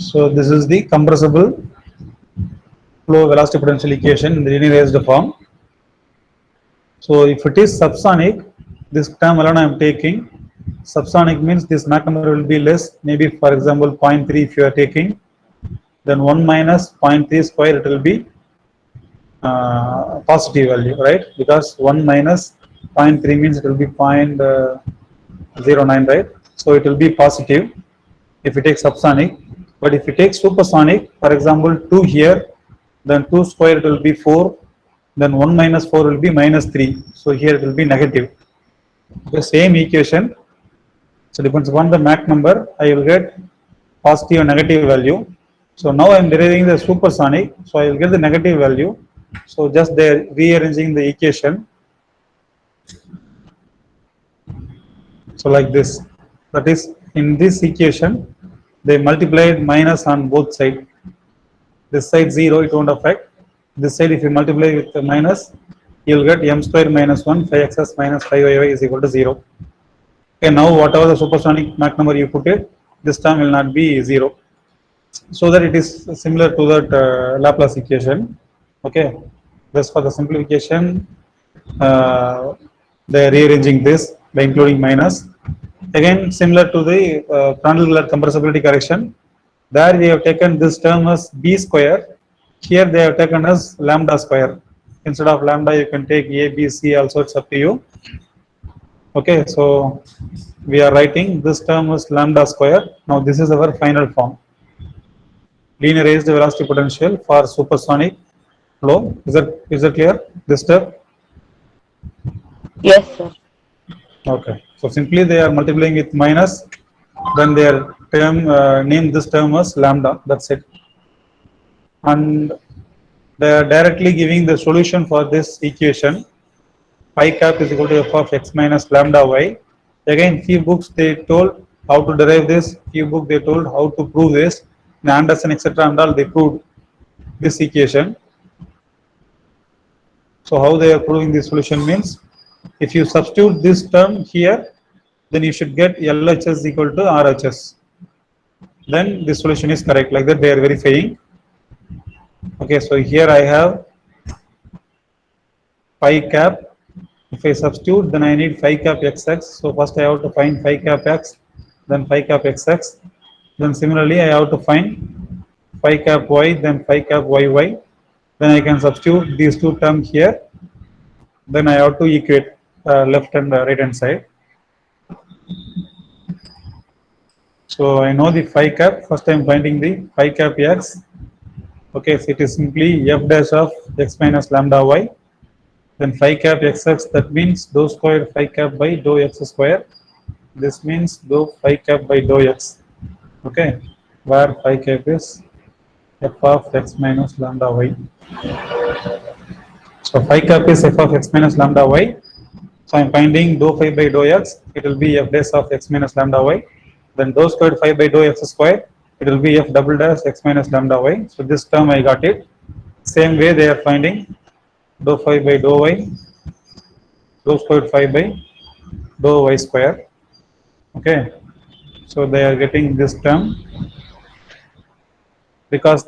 So this is the compressible flow velocity potential equation in the linearized form. So if it is subsonic, this term alone I am taking. Subsonic means this Mach number will be less, maybe for example 0.3 if you are taking, then 1 minus 0.3 square it will be positive value, right? Because 1 minus 0.3 means it will be 0.09, right? So it will be positive if you take subsonic. But if you take supersonic, for example 2 here, then 2 square it will be 4, then 1 minus 4 will be minus 3. So here it will be negative. The same equation, so depends upon the Mach number, I will get positive and negative value. So now I am deriving the supersonic, so I will get the negative value. So just they are rearranging the equation. So like this, that is in this equation they multiplied minus on both sides. This side 0, it won't affect. This side if you multiply with the minus, you will get m square minus 1 5xs minus 5yy is equal to 0. Okay, now whatever the supersonic Mach number you put it, this term will not be 0. So that it is similar to that Laplace equation. Okay, just for the simplification, they are rearranging this by including minus. Again, similar to the Prandtl compressibility correction, there we have taken this term as b square. Here they have taken as lambda square. Instead of lambda, you can take a, b, c. Also, it's up to you. Okay, so we are writing this term as lambda square. Now this is our final form. Linearized velocity potential for supersonic flow. Is that clear? This step? Yes, sir. Okay. So simply they are multiplying with minus. Then they are name this term as lambda. That's it. And they are directly giving the solution for this equation. Phi cap is equal to f of x minus lambda y. Again, few books they told how to derive this. Few books they told how to prove this. In Anderson, etc. and all, they proved this equation. So how they are proving this solution means, if you substitute this term here, then you should get LHS equal to RHS. Then this solution is correct. Like that they are verifying. Okay, so here I have phi cap. If I substitute, then I need phi cap xx. So first I have to find phi cap x, then phi cap xx. Then similarly I have to find phi cap y, then phi cap yy. Then I can substitute these two terms here. Then I have to equate left and right hand side. So I know the phi cap. First I am finding the phi cap x. Okay, so it is simply f dash of x minus lambda y. Then phi cap xx, that means dou square phi cap by dou x square. This means dou phi cap by dou x. Okay, where phi cap is f of x minus lambda y. So phi cap is f of x minus lambda y. So I am finding dou phi by dou x. It will be f dash of x minus lambda y. Then dou squared phi by dou x square. It will be f double dash x minus lambda y. So this term I got it. Same way they are finding dou phi by dou y, dou squared phi by dou y square. Okay, so they are getting this term because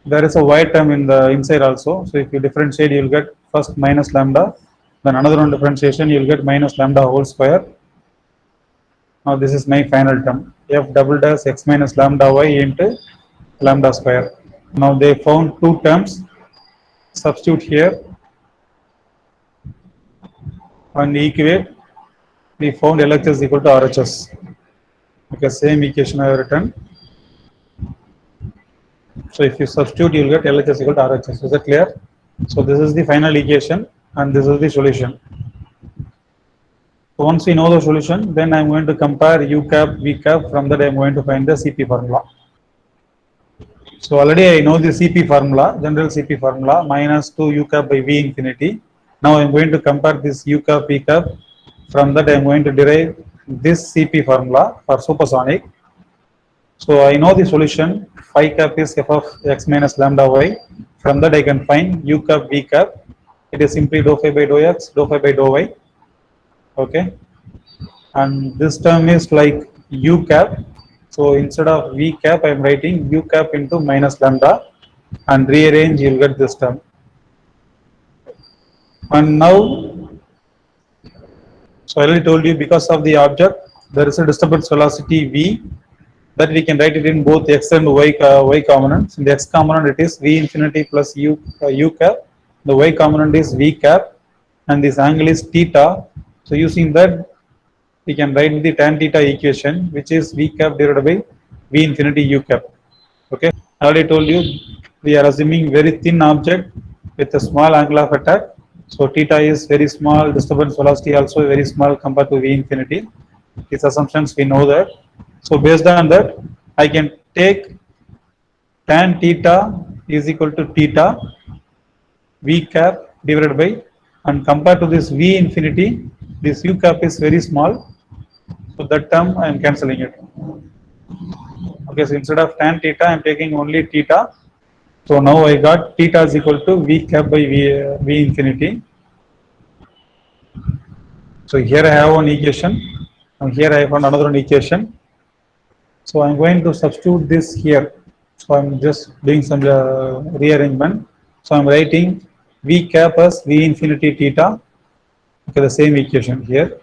there is a y term in the inside also. So if you differentiate, you will get first minus lambda, then another one differentiation, you will get minus lambda whole square. Now this is my final term, f double dash x minus lambda y into lambda square. Now they found two terms. Substitute here and equate. We found LHS equal to RHS. Okay, same equation I have written. So if you substitute, you will get LHS equal to RHS. Is that clear? So this is the final equation and this is the solution. So once we know the solution, then I am going to compare U cap, V cap. From that I am going to find the CP formula. So already I know the CP formula, general CP formula, minus 2 U cap by V infinity. Now I am going to compare this U cap, V cap. From that I am going to derive this CP formula for supersonic. So I know the solution, phi cap is f of x minus lambda y. From that I can find U cap, V cap. It is simply dou phi by dou x, dou phi by dou y. Okay, and this term is like U cap. So instead of V cap, I am writing U cap into minus lambda, and rearrange, you will get this term. And now, so I already told you, because of the object, there is a disturbance velocity V, that we can write it in both x and y components. In the x component, it is V infinity plus u cap. The y component is V cap, and this angle is theta. So using that, we can write the tan theta equation, which is V cap divided by V infinity u cap. Okay, I already told you, we are assuming very thin object with a small angle of attack. So theta is very small, disturbance velocity also very small compared to V infinity. These assumptions we know that. So based on that, I can take tan theta is equal to theta V cap divided by, and compared to this V infinity, this u cap is very small. So that term I am cancelling it. Okay, so instead of tan theta, I am taking only theta. So now I got theta is equal to V cap by V infinity. So here I have one equation, and here I have another equation. So I'm going to substitute this here. So I'm just doing some rearrangement. So I'm writing V cap as V infinity theta. Okay, the same equation here.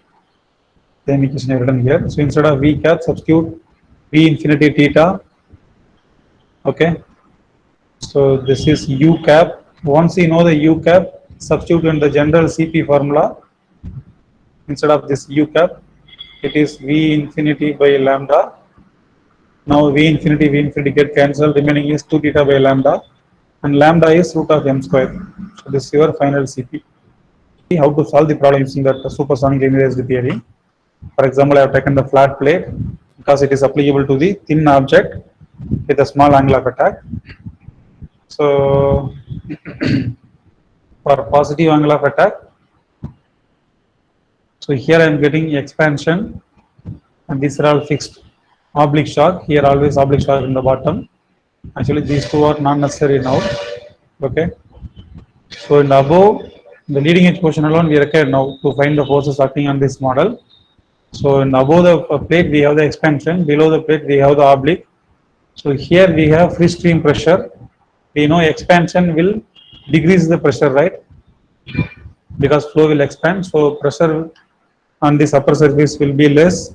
Same equation I've written here. So instead of V cap, substitute V infinity theta. Okay. So this is U cap. Once you know the U cap, substitute in the general CP formula. Instead of this U cap, it is V infinity by lambda. Now V infinity get cancelled. Remaining is 2 theta by lambda, and lambda is root of m square. So this is your final CP. How to solve the problem using that supersonic linearized theory. For example, I have taken the flat plate because it is applicable to the thin object with a small angle of attack. So for positive angle of attack, so here I am getting expansion, and these are all fixed. Oblique shock, here always oblique shock in the bottom. Actually these two are not necessary now. Okay, so in the above, the leading edge portion alone we require now to find the forces acting on this model. So in above the plate we have the expansion, below the plate we have the oblique. So here we have free stream pressure. We know expansion will decrease the pressure, right? Because flow will expand, so pressure on this upper surface will be less.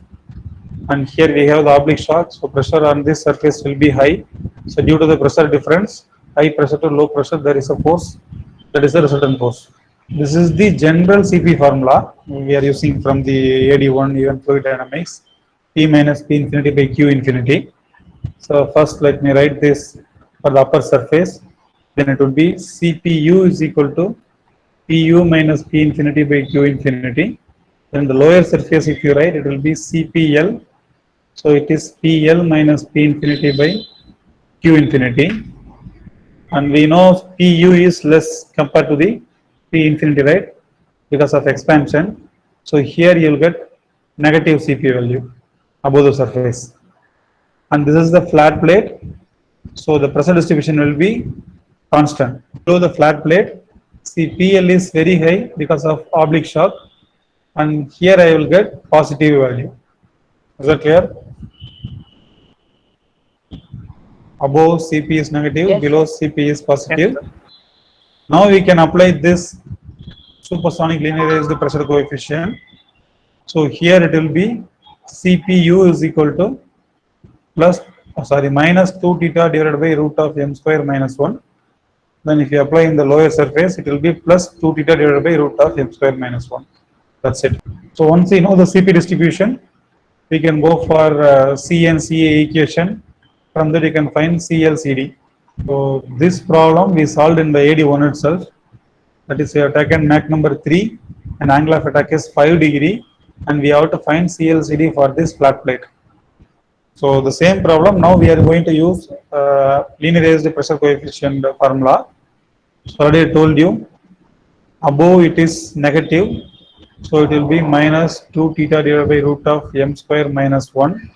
And here we have the oblique shock, so pressure on this surface will be high. So due to the pressure difference, high pressure to low pressure, there is a force, that is the resultant force. This is the general CP formula we are using from the AD1 event fluid dynamics, P minus P infinity by Q infinity. So first let me write this for the upper surface, then it would be CPU is equal to PU minus P infinity by Q infinity. Then the lower surface, if you write, it will be CPL. So it is PL minus P infinity by Q infinity. And we know PU is less compared to the P infinity, right? Because of expansion. So here you will get negative CP value above the surface. And this is the flat plate. So the pressure distribution will be constant. Below the flat plate, see PL is very high because of oblique shock. And here I will get positive value. Is that clear? Above CP is negative, yes, below CP is positive. Yes, now we can apply this supersonic linearized pressure coefficient. So here it will be CPU is equal to minus 2 theta divided by root of m square minus 1. Then if you apply in the lower surface, it will be plus 2 theta divided by root of m square minus 1. That's it. So once you know the CP distribution, we can go for C and CA equation. From there you can find CLCD. So this problem we solved in the AD1 itself. That is, we have taken Mach number 3 and angle of attack is 5 degree, and we have to find CLCD for this flat plate. So the same problem, now we are going to use linearized pressure coefficient formula. So already I told you, above it is negative, so it will be minus 2 theta divided by root of m square minus 1.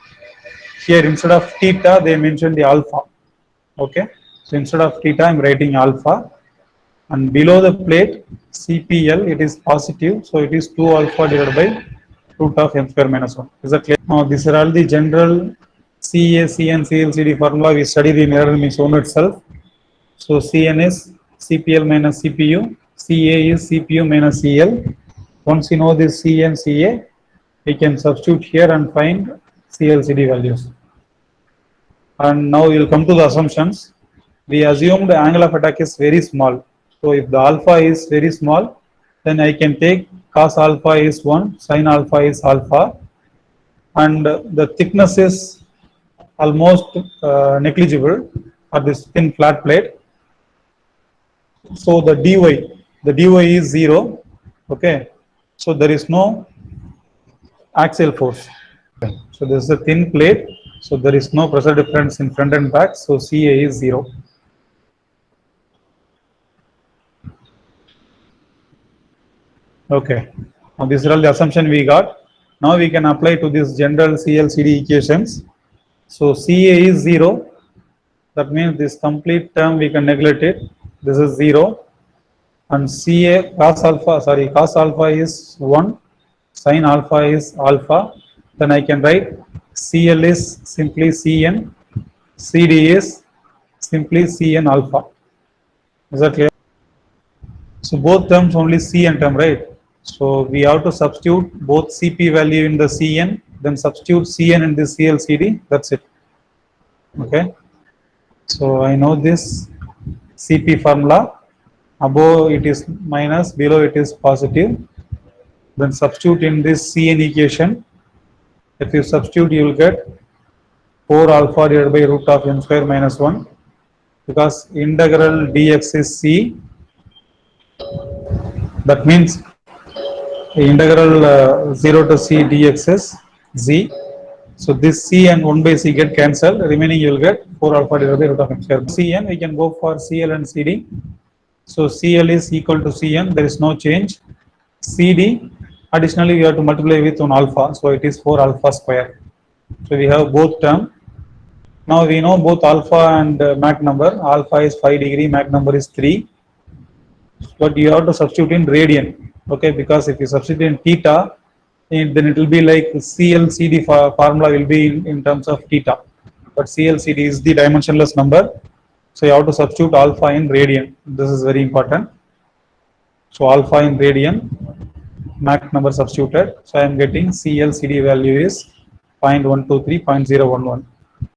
Here instead of theta they mentioned the alpha. Okay, so instead of theta I am writing alpha, and below the plate CPL it is positive, so it is 2 alpha divided by root of m square minus 1. Is that clear? Now these are all the general CA, CN, CLCD formula we studied in aerodynamics 1 itself. So CN is CPL minus CPU, CA is CPU minus CL. Once you know this CN, CA, we can substitute here and find CLCD values. And now we will come to the assumptions. We assumed the angle of attack is very small. So if the alpha is very small, then I can take cos alpha is 1, sin alpha is alpha, and the thickness is almost negligible for this thin flat plate. So the dy is 0. Okay, so there is no axial force. So this is a thin plate, so there is no pressure difference in front and back, so CA is 0. Okay, now these are all the assumption we got. Now we can apply to this general CLCD equations. So CA is 0, that means this complete term we can neglect it, this is 0, and CA cos alpha is 1, sin alpha is alpha, then I can write CL is simply CN, CD is simply CN alpha. Is that clear? So both terms only CN term, right? So we have to substitute both CP value in the CN, then substitute CN in the CLCD, that's it. Okay, so I know this CP formula, above it is minus, below it is positive, then substitute in this CN equation. If you substitute, you will get 4 alpha divided by root of n square minus 1, because integral dx is C, that means integral 0 to C dx is Z. So this C and 1 by C get cancelled, remaining you will get 4 alpha divided by root of n square. CN, we can go for CL and CD. So CL is equal to CN, there is no change. CD, additionally we have to multiply with 1 alpha, so it is 4 alpha square. So we have both term. Now we know both alpha and Mach number. Alpha is 5 degree, Mach number is 3. But you have to substitute in radian. Okay, because if you substitute in theta, then it will be like CLCD formula will be in terms of theta. But CLCD is the dimensionless number. So you have to substitute alpha in radian. This is very important. So alpha in radian, Mach number substituted. So I am getting CLCD value is 0.123, 0.011.